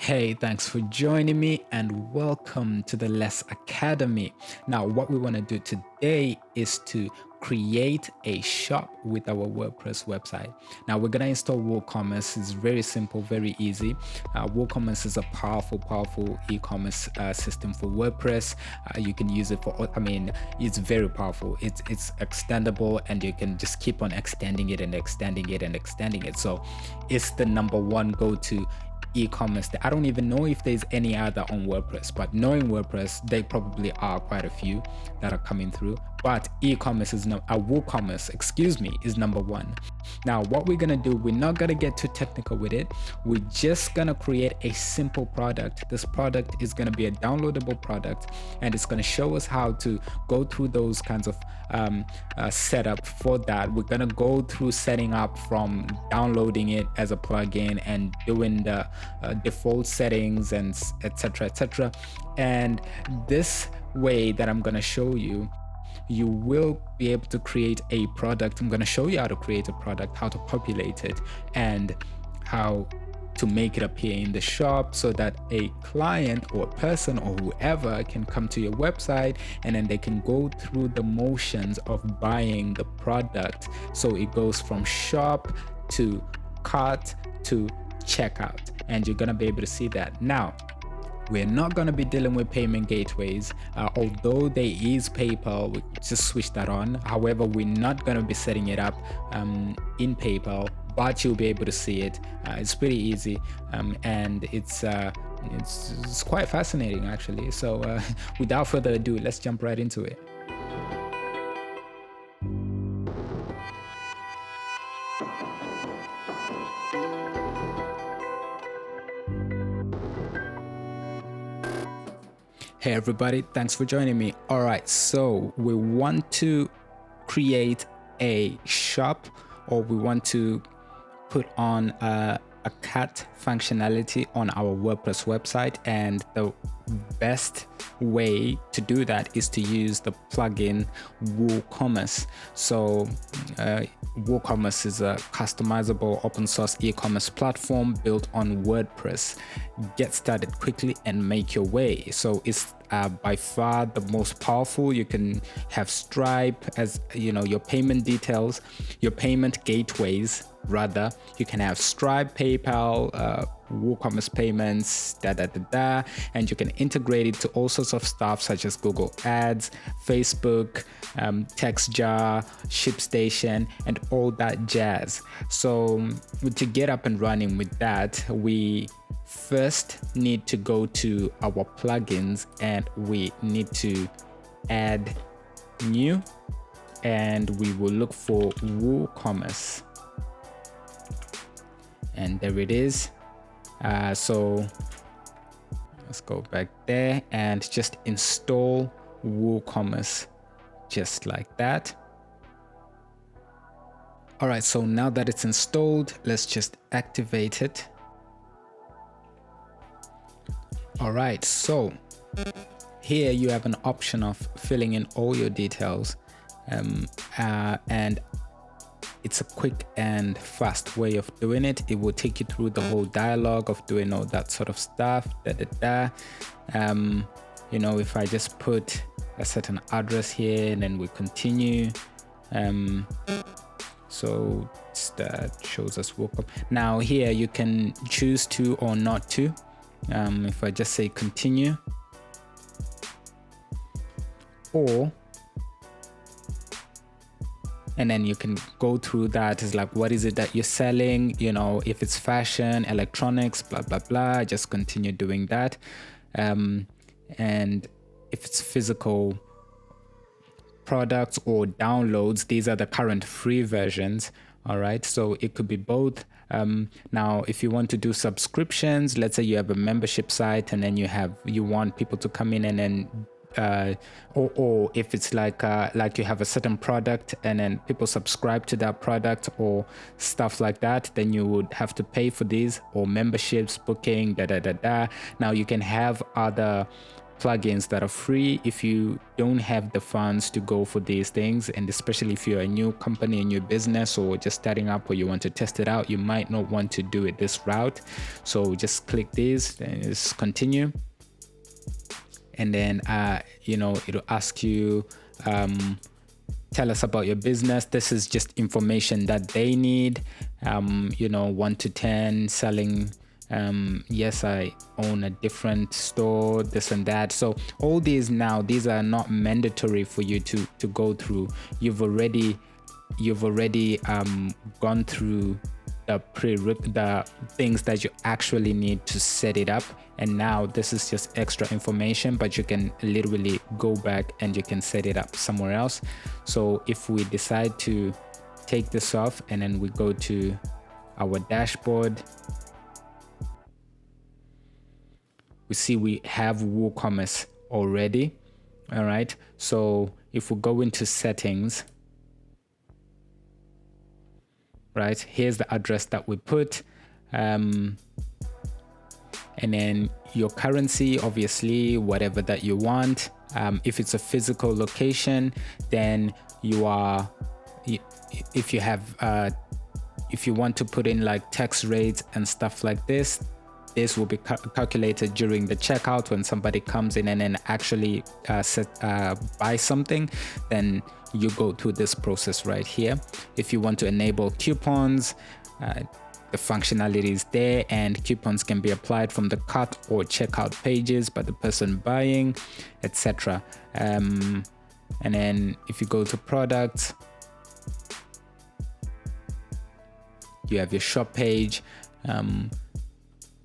Hey, thanks for joining me and welcome to the Less Academy. Now, what we want to do today is to create a shop with our WordPress website. Now, we're going to install Woocommerce. It's very simple, very easy. Woocommerce is a powerful e-commerce system for WordPress. You can use it for, it's very powerful. It's extendable and you can just keep on extending it and extending it and extending it. So it's the number one go-to e-commerce. I don't even know if there's any other on WordPress, but knowing WordPress, they probably are quite a few that are coming through. But e-commerce is WooCommerce, is number one. Now, what we're gonna do, we're not gonna get too technical with it. We're just gonna create a simple product. This product is gonna be a downloadable product, and it's gonna show us how to go through those kinds of setup for that. We're gonna go through setting up from downloading it as a plugin and doing the default settings and etc. And this way that I'm gonna show you, you will be able to create a product. I'm going to show you how to create a product, how to populate it, and how to make it appear in the shop so that a client or a person or whoever can come to your website and then they can go through the motions of buying the product. So it goes from shop to cart to checkout, and you're going to be able to see that. Now, we're not going to be dealing with payment gateways, although there is PayPal. We just switch that on. However, we're not going to be setting it up in PayPal, but you'll be able to see it. It's pretty easy, and it's quite fascinating actually. So without further ado, let's jump right into it. Hey everybody, thanks for joining me. All right, so we want to create a shop, or we want to put on a cart functionality on our WordPress website, and the best way to do that is to use the plugin Woocommerce. So Woocommerce is a customizable open source e-commerce platform built on WordPress. Get started quickly and make your way. So it's by far the most powerful. You can have Stripe as your payment details, your payment gateways rather. You can have Stripe, PayPal, WooCommerce payments, and you can integrate it to all sorts of stuff such as Google Ads, Facebook, TextJar, ShipStation, and all that jazz. So to get up and running with that, we first need to go to our plugins and we need to add new, and we will look for WooCommerce, and there it is. So let's go back there and just install WooCommerce just like that. All right, so now that it's installed, let's just activate it. All right, so here you have an option of filling in all your details, and it's a quick and fast way of doing it. It will take you through the whole dialogue of doing all that sort of stuff. If I just put a certain address here and then we continue, so that shows us Woocommerce. Now here you can choose to or not to. If I just say continue, and then you can go through that. It's like, what is it that you're selling? If it's fashion, electronics, blah, blah, blah, just continue doing that. And if it's physical products or downloads, these are the current free versions. All right, so it could be both. Now, if you want to do subscriptions, let's say you have a membership site and then you want people to come in and then or if it's like you have a certain product and then people subscribe to that product or stuff like that, then you would have to pay for these, or memberships, booking, Now you can have other plugins that are free if you don't have the funds to go for these things, and especially if you're a new company, a new business, or just starting up, or you want to test it out, you might not want to do it this route. So just click this and just continue, and then it'll ask you tell us about your business. This is just information that they need. 1 to 10 selling. Yes, I own a different store, this and that. So all these are not mandatory for you to go through. You've already gone through the things that you actually need to set it up, and now this is just extra information, but you can literally go back and you can set it up somewhere else. So if we decide to take this off and then we go to our dashboard, we see we have WooCommerce already. All right, so if we go into settings, right, here's the address that we put, and then your currency, obviously whatever that you want. If it's a physical location, then if you want to put in like tax rates and stuff like this will be calculated during the checkout when somebody comes in and then actually buy something. Then you go through this process right here. If you want to enable coupons, the functionality is there, and coupons can be applied from the cart or checkout pages by the person buying, etc. And then if you go to products, you have your shop page.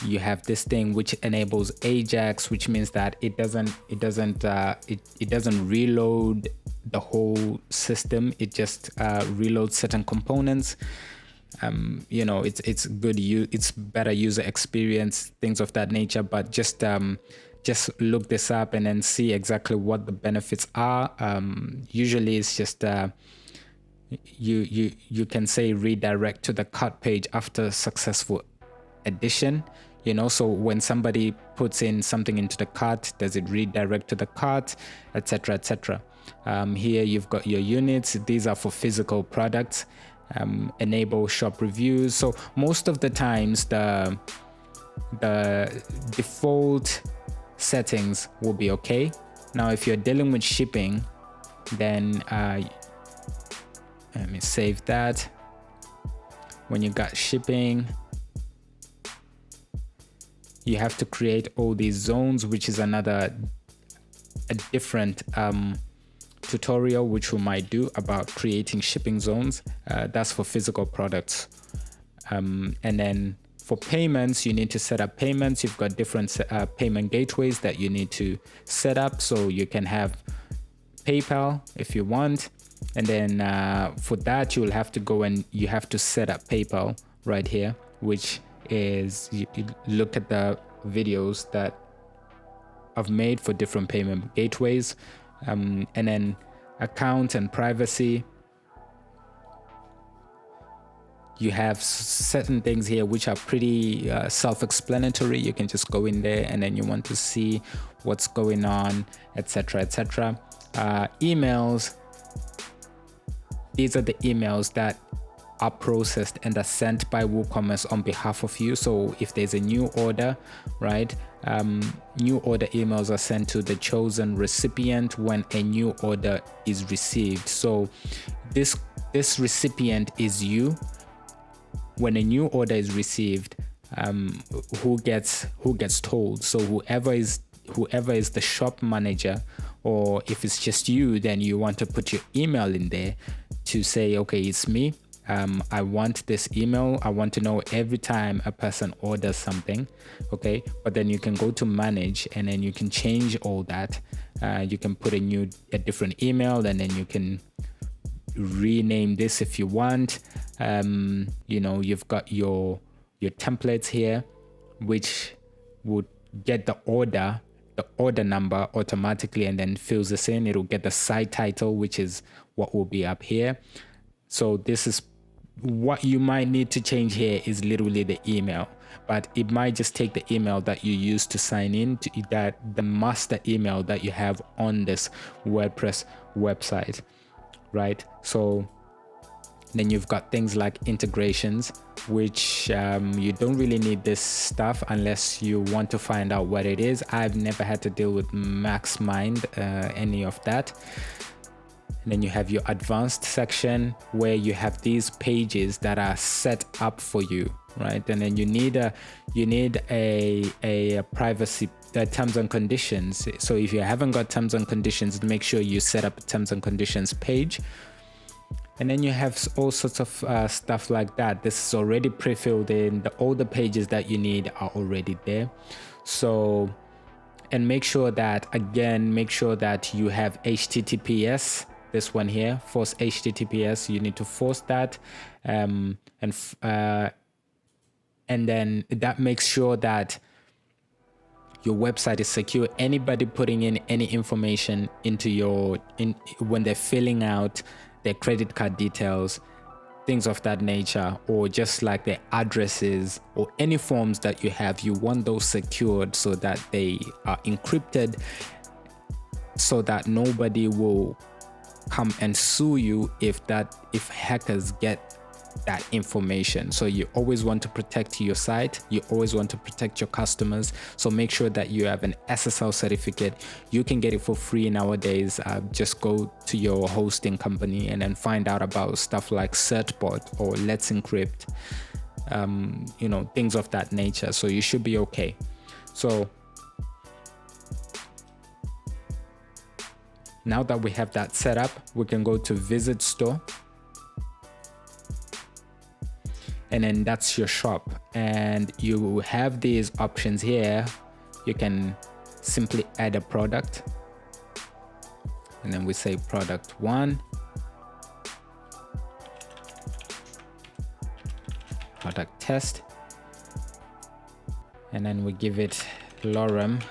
You have this thing which enables Ajax, which means that it doesn't reload the whole system. It just reloads certain components. It's good. It's better user experience, things of that nature. But just look this up and then see exactly what the benefits are. Usually, it's just you can say redirect to the cart page after successful addition. So when somebody puts in something into the cart, does it redirect to the cart, etc., etc. Here you've got your units. These are for physical products. Enable shop reviews. So most of the times the default settings will be okay. Now if you're dealing with shipping, then let me save that. When you got shipping, you have to create all these zones, which is a different tutorial which we might do about creating shipping zones. That's for physical products. And then for payments, you need to set up payments. You've got different payment gateways that you need to set up. So you can have PayPal if you want. And then for that, you will have to go and you have to set up PayPal right here, which is, you look at the videos that I've made for different payment gateways. And then account and privacy. You have certain things here which are pretty self-explanatory. You can just go in there and then you want to see what's going on, etc., etc. Emails. These are the emails that are processed and are sent by WooCommerce on behalf of you. So if there's a new order, right, new order emails are sent to the chosen recipient when a new order is received. So this recipient is you. When a new order is received, who gets told? So whoever is the shop manager, or if it's just you, then you want to put your email in there to say, okay, it's me. I want this email. I want to know every time a person orders something. Okay, but then you can go to manage and then you can change all that. You can put a different email, and then you can rename this if you want. You've got your templates here, which would get the order number automatically and then fills this in. It'll get the site title, which is what will be up here. So this is what you might need to change here is literally the email, but it might just take the email that you use to sign in to that, the master email that you have on this WordPress website, right? So then you've got things like integrations, which you don't really need this stuff unless you want to find out what it is. I've never had to deal with MaxMind, any of that. And then you have your advanced section where you have these pages that are set up for you, right? And then you need a privacy terms and conditions. So if you haven't got terms and conditions, make sure you set up a terms and conditions page. And then you have all sorts of stuff like that. This is already pre-filled in. All the pages that you need are already there. So, and make sure that you have HTTPS. This one here, force HTTPS. You need to force that, and then that makes sure that your website is secure. Anybody putting in any information into when they're filling out their credit card details, things of that nature, or just like their addresses or any forms that you have, you want those secured so that they are encrypted, so that nobody will come and sue you if hackers get that information. So you always want to protect your site, you always want to protect your customers. So make sure that you have an SSL certificate. You can get it for free nowadays. Just go to your hosting company and then find out about stuff like Certbot or Let's Encrypt, things of that nature. So you should be okay. So now that we have that set up, we can go to Visit Store. And then that's your shop. And you have these options here. You can simply add a product. And then we say product 1. Product test. And then we give it lorem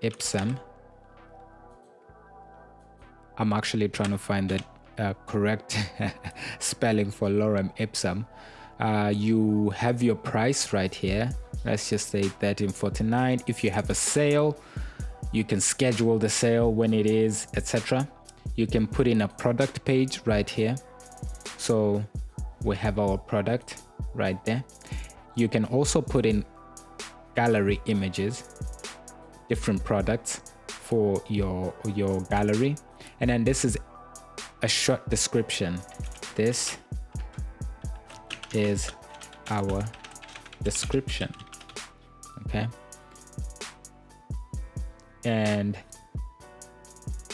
ipsum. I'm actually trying to find the correct spelling for lorem ipsum. You have your price right here. Let's just say $13.49. If you have a sale, you can schedule the sale when it is, etc. You can put in a product page right here. So we have our product right there. You can also put in gallery images, different products for your gallery. And then this is a short description. This is our description. Okay. And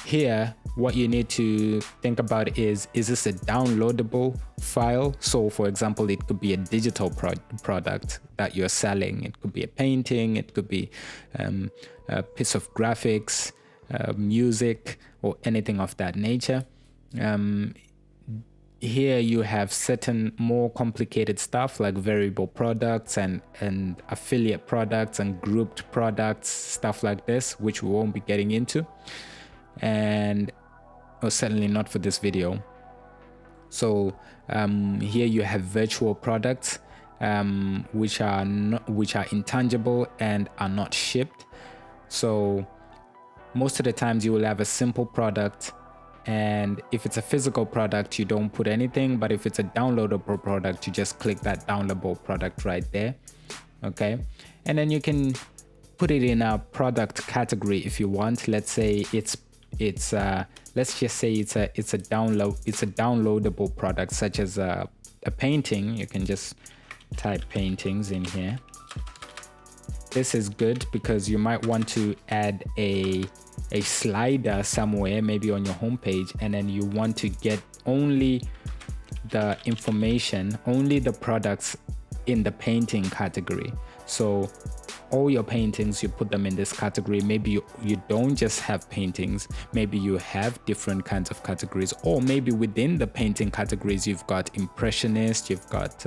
here, what you need to think about is this a downloadable file? So for example, it could be a digital product that you're selling. It could be a painting, it could be a piece of graphics, music, or anything of that nature. Here you have certain more complicated stuff like variable products and affiliate products and grouped products, stuff like this, which we won't be getting into, and certainly not for this video. So here you have virtual products, which are intangible and are not shipped. So most of the times you will have a simple product, and if it's a physical product, you don't put anything, but if it's a downloadable product, you just click that downloadable product right there. Okay, and then you can put it in a product category if you want. Let's say let's just say it's a downloadable product, such as a painting. You can just type paintings in here. This is good because you might want to add a slider somewhere, maybe on your homepage, and then you want to get only the information, only the products in the painting category. So all your paintings, you put them in this category. Maybe you don't just have paintings, maybe you have different kinds of categories, or maybe within the painting categories you've got impressionist, you've got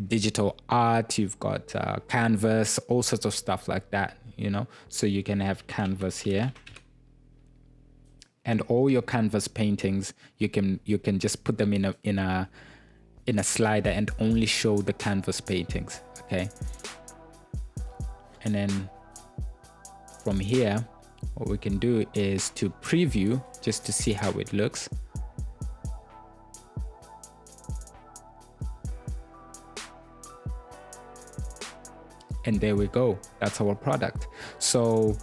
digital art, you've got canvas, all sorts of stuff like that, you know. So you can have canvas here, And all your canvas paintings, you can just put them in a slider and only show the canvas paintings. Okay. And then from here, what we can do is to preview just to see how it looks. And there we go. That's our product. So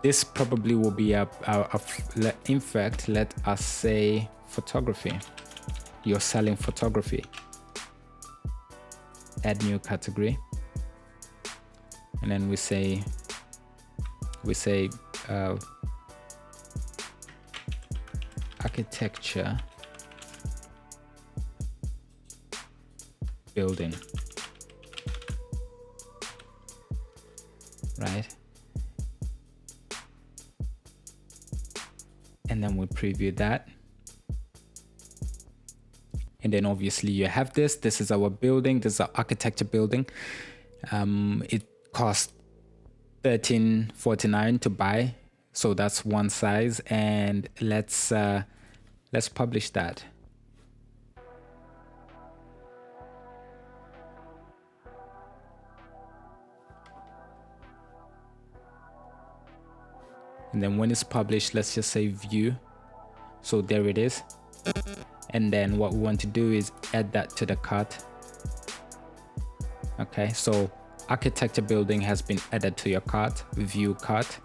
this probably will be in fact, let us say photography. You're selling photography. Add new category. And then we say architecture building. Right? And then we preview that. And then obviously you have this. This is our building. This is our architecture building. It costs $13.49 to buy. So that's one size. And let's publish that. And then when it's published, let's just say view. So there it is. And then what we want to do is add that to the cart. Okay, so architecture building has been added to your cart, view cart.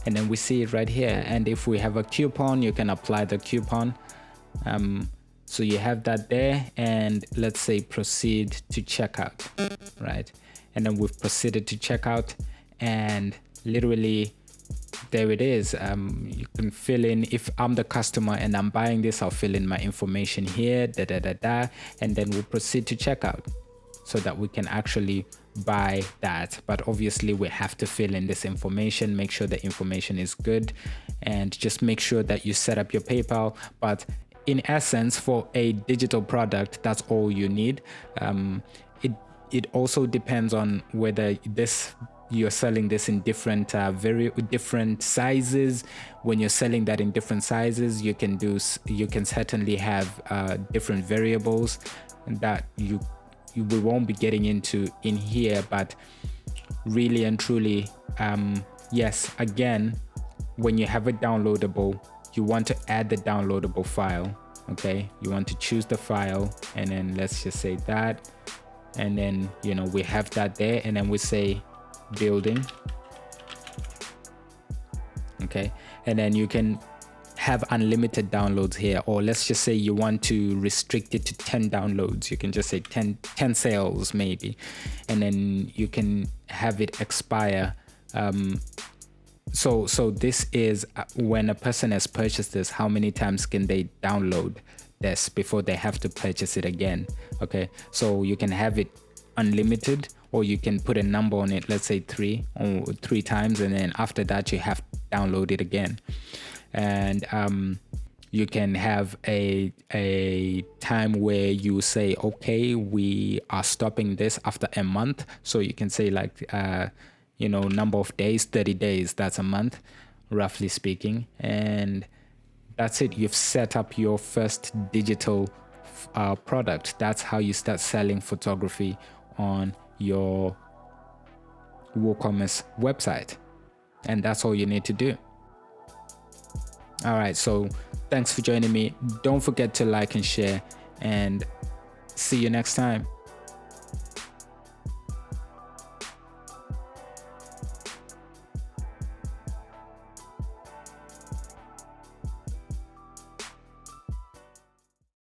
And then we see it right here. And if we have a coupon, you can apply the coupon. So you have that there, and let's say proceed to checkout, right? And then we've proceeded to checkout, and literally there it is. You can fill in, if I'm the customer and I'm buying this, I'll fill in my information here, and then we'll proceed to checkout so that we can actually buy that. But obviously we have to fill in this information, make sure the information is good, and just make sure that you set up your PayPal. But in essence, for a digital product, that's all you need. It also depends on whether you're selling this in different very different sizes. When you're selling that in different sizes, you can certainly have different variables that we won't be getting into in here. But really and truly, yes, again, when you have it downloadable, you want to add the downloadable file. Okay, you want to choose the file, and then let's just say that, and then we have that there, and then we say building. Okay, and then you can have unlimited downloads here, or let's just say you want to restrict it to 10 downloads. You can just say 10 sales maybe, and then you can have it expire. So this is when a person has purchased this, how many times can they download this before they have to purchase it again? Okay, so you can have it unlimited, or you can put a number on it, let's say 3 times, and then after that you have to download it again. And you can have a time where you say, okay, we are stopping this after a month. So you can say like number of days, 30 days, that's a month, roughly speaking. And that's it. You've set up your first digital product. That's how you start selling photography on your Woocommerce website. And that's all you need to do. All right, so thanks for joining me. Don't forget to like and share, and see you next time.